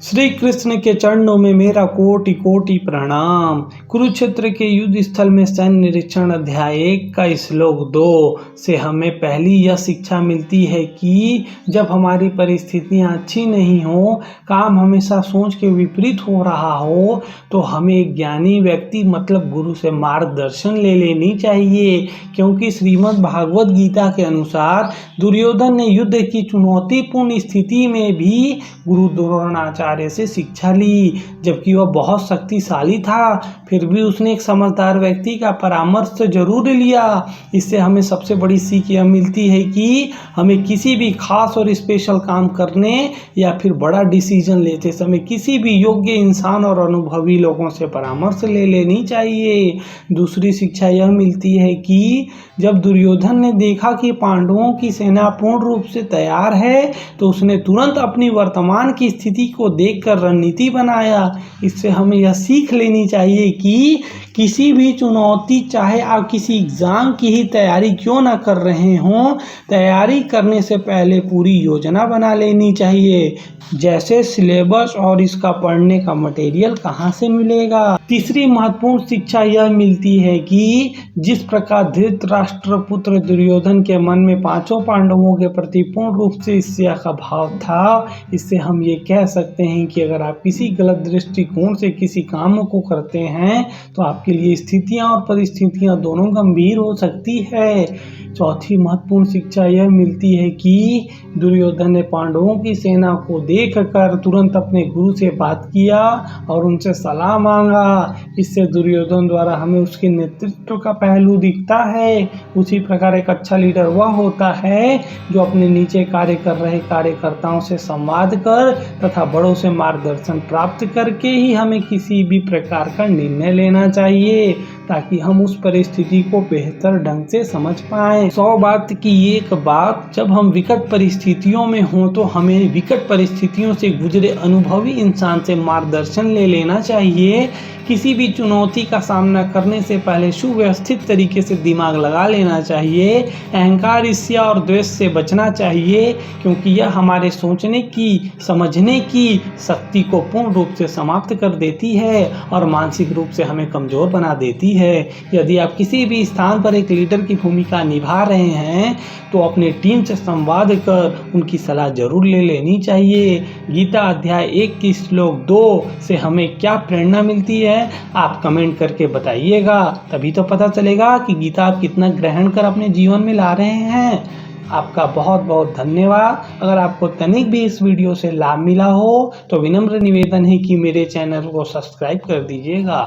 श्री कृष्ण के चरणों में मेरा कोटि कोटि प्रणाम। कुरुक्षेत्र के युद्ध स्थल में सैन्य निरीक्षण अध्याय 1 का श्लोक 2 से हमें पहली यह शिक्षा मिलती है कि जब हमारी परिस्थितियां अच्छी नहीं हो, काम हमेशा सोच के विपरीत हो रहा हो, तो हमें एक ज्ञानी व्यक्ति मतलब गुरु से मार्गदर्शन ले लेनी चाहिए। क्योंकि श्रीमद् भागवत गीता के अनुसार दुर्योधन ने युद्ध की चुनौतीपूर्ण स्थिति में भी गुरु द्रोणाचार्य से शिक्षा ली, जबकि वह बहुत शक्तिशाली था। फिर भी उसने एक समझदार व्यक्ति का परामर्श जरूर लिया। इससे हमें सबसे बड़ी सीख यह मिलती है कि हमें किसी भी खास और स्पेशल काम करने या फिर बड़ा डिसीजन लेते समय किसी भी योग्य इंसान और अनुभवी लोगों से परामर्श ले लेनी चाहिए। दूसरी शिक्षा यह मिलती है कि जब दुर्योधन ने देखा कि पांडवों की सेना पूर्ण रूप से तैयार है, तो उसने तुरंत अपनी वर्तमान की स्थिति को देखकर रणनीति बनाया। इससे हमें यह सीख लेनी चाहिए कि किसी भी चुनौती, चाहे आप किसी एग्जाम की ही तैयारी क्यों ना कर रहे हों, तैयारी करने से पहले पूरी योजना बना लेनी चाहिए, जैसे सिलेबस और इसका पढ़ने का मटेरियल कहाँ से मिलेगा। तीसरी महत्वपूर्ण शिक्षा यह मिलती है कि जिस प्रकार धृतराष्ट्र पुत्र दुर्योधन के मन में पांचों पांडवों के प्रति पूर्ण रूप से ईर्ष्या का भाव था, इससे हम ये कह सकते हैं कि अगर आप किसी गलत दृष्टिकोण से किसी काम को करते हैं, तो आपके लिए स्थितियां और परिस्थितियां दोनों गंभीर हो सकती है। चौथी महत्वपूर्ण शिक्षा यह मिलती है कि दुर्योधन ने पांडवों की सेना को देखकर तुरंत अपने गुरु से बात किया और उनसे सलाह मांगा। इससे दुर्योधन द्वारा हमें उसके नेतृत्व का पहलू दिखता है। उसी प्रकार एक अच्छा लीडर वह होता है जो अपने नीचे कार्य कर रहे कार्यकर्ताओं से संवाद कर तथा बड़ों से मार्गदर्शन प्राप्त करके ही हमें किसी भी प्रकार का निर्णय लेना चाहिए, ताकि हम उस परिस्थिति को बेहतर ढंग से समझ पाएं। 100 बात की एक बात, जब हम विकट परिस्थितियों में हों तो हमें विकट परिस्थितियों से गुजरे अनुभवी इंसान से मार्गदर्शन ले लेना चाहिए। किसी भी चुनौती का सामना करने से पहले सुव्यवस्थित तरीके से दिमाग लगा लेना चाहिए। अहंकार, ईर्ष्या और द्वेष से बचना चाहिए, क्योंकि यह हमारे सोचने की, समझने की शक्ति को पूर्ण रूप से समाप्त कर देती है और मानसिक रूप से हमें कमजोर बना देती है। यदि आप किसी भी स्थान पर एक लीडर की भूमिका निभा रहे हैं, तो अपने टीम से संवाद कर उनकी सलाह जरूर ले लेनी चाहिए। गीता अध्याय 1 की श्लोक 2 से हमें क्या प्रेरणा मिलती है, आप कमेंट करके बताइएगा। तभी तो पता चलेगा कि गीता आप कितना ग्रहण कर अपने जीवन में ला रहे हैं। आपका बहुत बहुत धन्यवाद। अगर आपको तनिक भी इस वीडियो से लाभ मिला हो, तो विनम्र निवेदन है कि मेरे चैनल को सब्सक्राइब कर दीजिएगा।